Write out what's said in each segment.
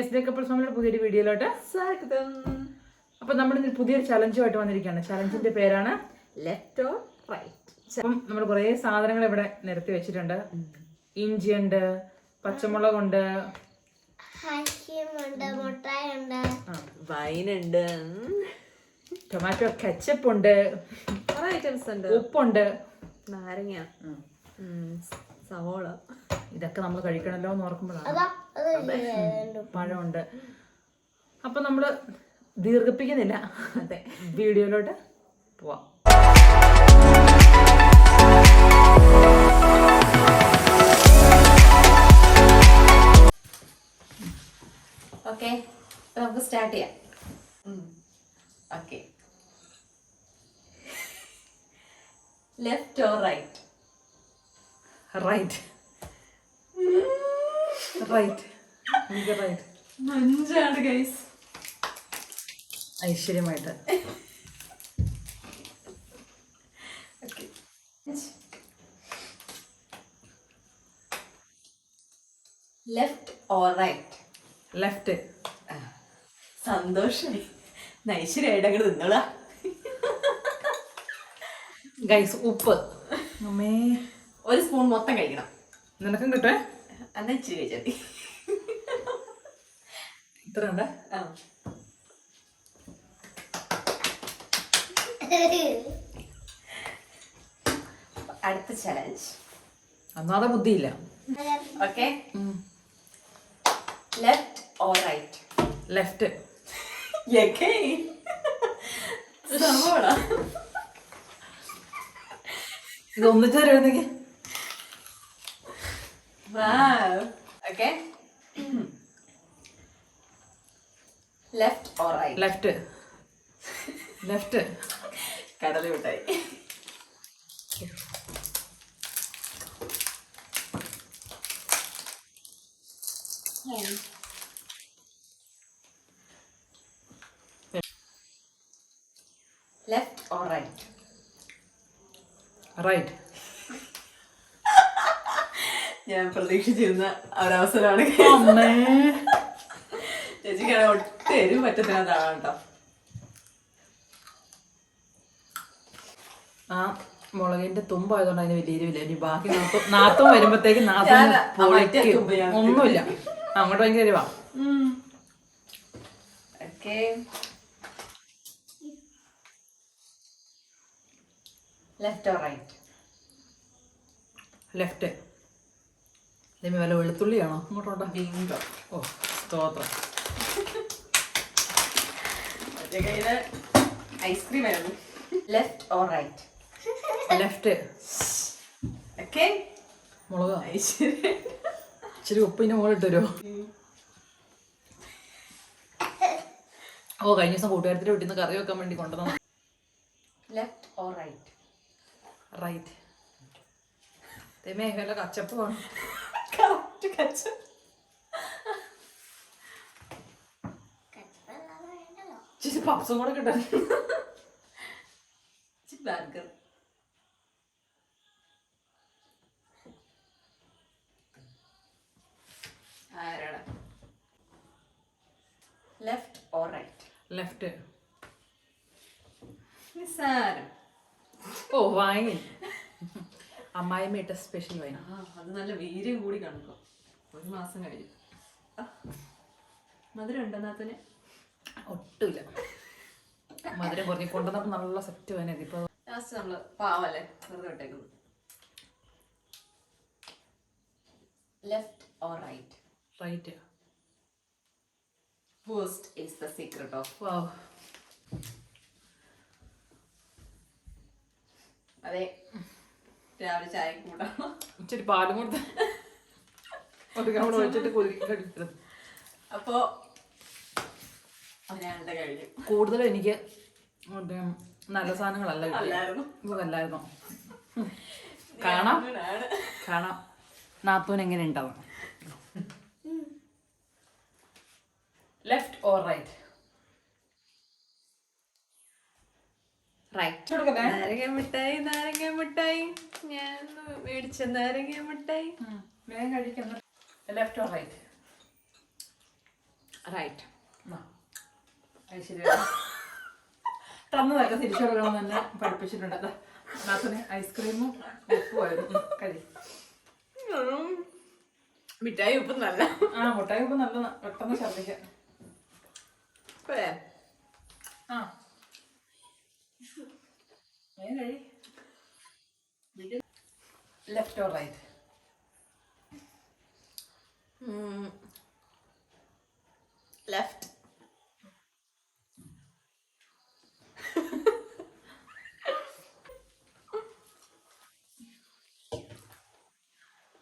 SD couples ഫാമിലിയുടെ പുതിയൊരു വീഡിയോയിലോട്ട് സ്വാഗതം. അപ്പം നമ്മൾ പുതിയൊരു ചലഞ്ചുമായിട്ട് വന്നിരിക്കുകയാണ്. ചലഞ്ചിന്റെ പേരാണ് ലെഫ്റ്റ് ഓർ റൈറ്റ്. അപ്പം നമ്മൾ കുറേ സാധനങ്ങൾ ഇവിടെ നിരത്തി വെച്ചിട്ടുണ്ട്. ഇഞ്ചിയുണ്ട്, പച്ചമുളകുണ്ട്, വൈനുണ്ട്, ടൊമാറ്റോ കെച്ചപ്പ് ഉണ്ട്, കുറെ ഐറ്റംസ് ഉണ്ട്, ഉപ്പുണ്ട്, നാരങ്ങ, സവോള. ഇതൊക്കെ നമ്മൾ കഴിക്കണല്ലോ എന്ന് ഓർക്കുമ്പോഴാണ്. പഴമുണ്ട്. അപ്പം നമ്മൾ ദീർഘിപ്പിക്കുന്നില്ല, അതെ, വീഡിയോയിലോട്ട് പോവാം. ഓക്കെ, നമുക്ക് സ്റ്റാർട്ട് ചെയ്യാം. Okay, left or right? Right right എനിക്ക് റൈറ്റ്. മഞ്ചാണ് ഗൈസ്. ഐശ്വര്യമായിട്ട്. Okay, left or right? Left. സന്തോഷമായി, നൈശ്വര്യമായിട്ട് അങ്ങോട്ട് നിന്നോളാ. ഗൈസ്, ഉപ്പ് അമ്മേ ഒരു സ്പൂൺ മൊത്തം കഴിക്കണം. നിനക്കും കിട്ടേ? എന്നാ ഇച്ചിരി കഴിച്ചാൽ മതി. ഇത്ര ഉണ്ട്. അടുത്ത ചലഞ്ച്. അന്നാതെ ബുദ്ധിയില്ല. Okay, left or right? Left. ഇത് ഒന്നിച്ചേരുന്നെങ്കിൽ okay, left or right? Left. Left. കടല മിഠായി. Left or right? റൈറ്റ്. ഞാൻ പ്രതീക്ഷിച്ചിരുന്ന ഒരവസരമാണ്. ചേച്ചിക്കാണ് ഒട്ടും എരിവ് പറ്റത്തില്ലാതാണ് കേട്ടോ. ആ മുളകിന്റെ തുമ്പായതുകൊണ്ട് അതിന് വലിയ എരിവില്ല. ഇനി ബാക്കി നാത്തും വരുമ്പോഴത്തേക്ക് ഒന്നുമില്ല. അങ്ങോട്ട് ഭയങ്കര എരിവാ. Okay, left or right? Left. ദൈവമേ, വല്ല വെളുത്തുള്ളിയാണോ അങ്ങോട്ടോട്ടാ? ബിങ്കോ. ഓ, സ്തോത്രം. മറ്റേ കയ്യില് ഐസ്ക്രീം ആയിരുന്നു. Left or right? Left. Okay, മുളക് ഐശ്വര്യ. ഇച്ചിരി ഉപ്പിന്റെ മുകളിട്ട് വരുമോ? ഓ, കഴിഞ്ഞ ദിവസം കൂട്ടുകാരത്തിന്റെ വീട്ടിൽ നിന്ന് കറി വെക്കാൻ വേണ്ടി കൊണ്ടുവന്നു. Left or right? റൈറ്റ്. ദൈവമേ, വല്ല കച്ചപ്പ് വേണം. Correct ketchup. ഇച്ചിരി പപ്സും കൂടെ കിട്ടാൻ. ബർഗർ. ആരാണ്? Left or right? ലെഫ്റ്റ്. നിസ്സാരം. ഓ, വാങ്ങി. അമ്മായിമ്മ ഇട്ട സ്പെഷ്യൽ വൈൻ. അത് നല്ല വീര്യം കൂടി കണക്കും. 1 മാസം കഴിഞ്ഞു. മധുരം ഉണ്ടോ നാത്തന്? ഒട്ടുമില്ല. മധുരം കുറഞ്ഞ് കൊണ്ടുവന്നപ്പോൾ നല്ല സെറ്റ് വൈനായിരുന്നു. ഇപ്പൊ ലാസ്റ്റ് നമ്മള് പാവല്ലേ വെറുതെ ഇട്ടേക്കുന്നു. Left or right? Right. Boost is the secret of. Wow. അതെ, രാവിലെ ചായ കൂടാം. ഇച്ചിരി പാലും കൊടുത്ത് ഒഴിച്ചിട്ട് കുലുക്കി കഴിക്കുന്നത്. അപ്പോ അവനാളുടെ കഴിഞ്ഞു. കൂടുതലും എനിക്ക് നല്ല സാധനങ്ങളല്ല അല്ലായിരുന്നു. ഇതല്ലായിരുന്നോ? കാണാം കാണാം നാത്തൂൻ എങ്ങനെ ഉണ്ടാവും. Left or right? റൈറ്റ്. നാരങ്ങ മിഠായി, നാരങ്ങ മിഠായി. ഞാൻ മേടിച്ച നാരങ്ങ മിഠായി. വേഗം കഴിക്കുന്നു. Left or right? Right. Aishwarya തന്നതൊക്കെ തിരിച്ചു കൊടുക്കണം തന്നെ പഠിപ്പിച്ചിട്ടുണ്ട്. നാത്തന് ഐസ്ക്രീമും ഉപ്പുമായിരുന്നു കഴി. മിഠായി ഉപ്പ് നല്ല. മുട്ടായി ഉപ്പ് നല്ല പെട്ടെന്ന് ഛർദ്ദിക്കാം. കഴി. Left or right? ലെഫ്റ്റ്.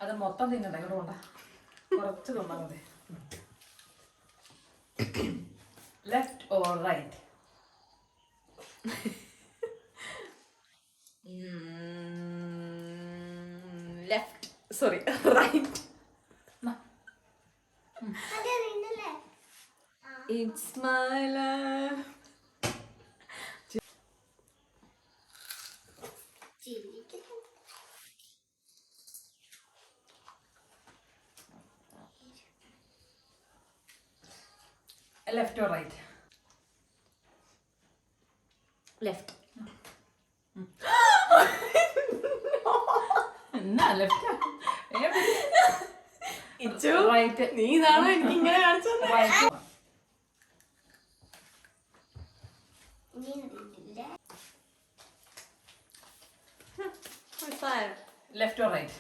അത് മൊത്തം തിന്നണ്ട, ഇങ്ങോട്ട് കൊണ്ട കുറച്ച് തിന്നാ മതി. Left or right? Left. Sorry, right. It's my love. Left or right? Left. എന്നാ ലെഫ്റ്റ്? ഇച്ചു, റൈറ്റ്. നീ ഇതാണോ എനിക്ക് ഇങ്ങനെ കാണിച്ചത്? Right. Left or right?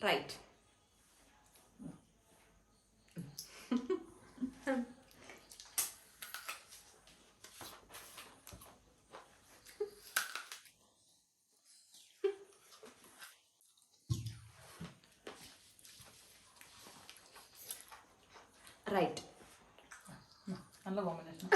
Right. Right. നല്ല കോമ്പിനേഷൻ.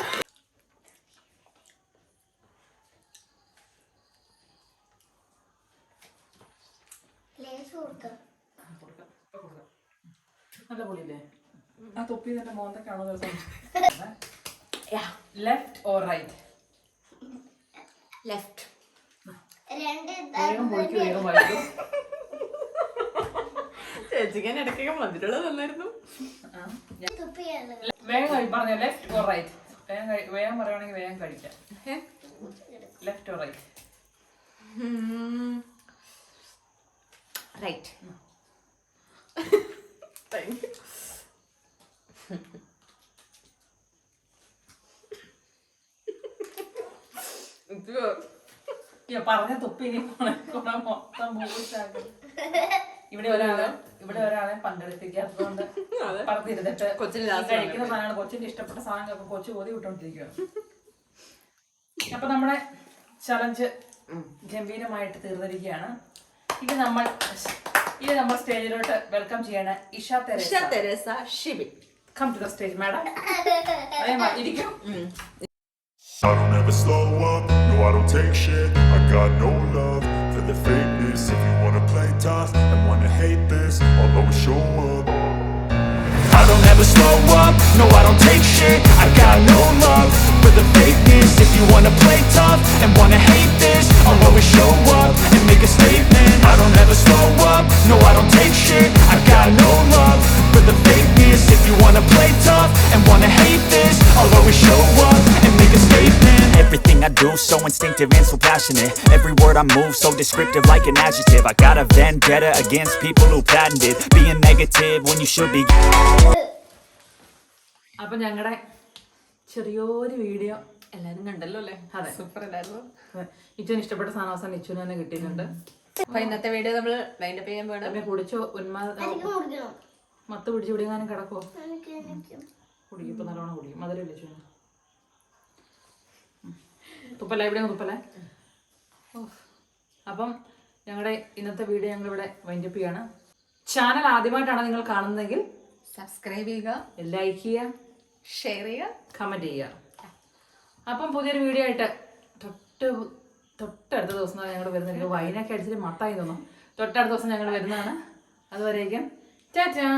നല്ല പൊളിയില്ലേ? ആ തൊപ്പി നിന്റെ മോന്തക്കാണോ ദിവസം? Left or right? ലെഫ്റ്റ്. വേഗം പൊളിക്കും, വേഗം വായിക്കും. ചേച്ചിക്കാൻ ഇടയ്ക്കൊക്കെ മധുരമുള്ളത് തന്നായിരുന്നു. വേഗം പറഞ്ഞ ലെഫ്റ്റ് ഓർ റൈറ്റ്? വേഗം പറയുവാണെങ്കിൽ വേഗം കഴിക്കാം. Left or right? Right. Thank you. പറഞ്ഞ തൊപ്പി ഇനി മൊത്തം പൂച്ചാക്കും. ഇവിടെ ഒരാളെ പങ്കെടുപ്പിക്കാത്തതുകൊണ്ട് പറഞ്ഞിരുന്നിട്ട് കഴിക്കുന്ന സാധനമാണ് കൊച്ചിന്റെ ഇഷ്ടപ്പെട്ട സാധനങ്ങളൊക്കെ കൊച്ചു ഓതി വിട്ടോണ്ടിരിക്കുകയാണ്. അപ്പൊ നമ്മുടെ ചലഞ്ച് ഗംഭീരമായിട്ട് തീർന്നിരിക്കുകയാണ്. ഇനി നമ്മൾ സ്റ്റേജിലോട്ട് വെൽക്കം ചെയ്യണ Isha Teresa Shibin. Come to the stage madam. ഇരിക്കും. I don't ever slow up, no I don't take shit. I got no love for the fakeness. If you wanna play tough and wanna hate this, I'll always show up. I don't ever slow up, no I don't take shit. I got no love for the fakeness. If you wanna play tough and wanna hate this, I'll always show up and make a statement. I don't ever slow up, no I don't take shit. I got no love for the fakeness. If you wanna play tough and wanna hate this, I'll always show up and make a statement. Everything I do so instinctive and so passionate. Every word I move so descriptive like an adjective. I got a vendetta against people who patented being negative when you should be. അപ്പൊ ഞങ്ങളുടെ ചെറിയൊരു video എല്ലാരും കണ്ടല്ലോ അല്ലേ? അതെ, super അല്ലായിരുന്നു. ഇച്ചുവിന് ഇഷ്ടപ്പെട്ട സാധനം അവസാനം ഇച്ചുവിന് തന്നെ കിട്ടിയിട്ടുണ്ട്. അപ്പൊ ഇന്നത്തെ വീഡിയോ നമ്മൾ വൈൻഡപ്പ് ചെയ്യാൻ പോകണം. അമ്മ കുടിച്ചോ? മത്ത് പിടിച്ച് കുടിക്കാനും കിടക്കുവോ? കുടിക്കും, ഇപ്പൊ നല്ലോണം കുടിക്കും. മധുരമില്ല ചുവ. തുപ്പല എവിടെയാണ് തുപ്പല? അപ്പം ഞങ്ങളുടെ ഇന്നത്തെ വീഡിയോ ഞങ്ങളിവിടെ വൈൻഡപ്പ് ചെയ്യാണ്. ചാനൽ ആദ്യമായിട്ടാണ് നിങ്ങൾ കാണുന്നതെങ്കിൽ സബ്സ്ക്രൈബ് ചെയ്യുക, ലൈക്ക് ചെയ്യുക, ഷെയർ ചെയ്യുക, കമന്റ് ചെയ്യുക. അപ്പം പുതിയൊരു വീഡിയോ ആയിട്ട് തൊട്ടടുത്ത ദിവസം ഞങ്ങൾ വരുന്നത്. വൈനൊക്കെ അടിച്ചിട്ട് മത്തായി തോന്നും. തൊട്ടടുത്ത ദിവസം ഞങ്ങൾ വരുന്നതാണ്. അതുവരേക്കും ടാറ്റാ.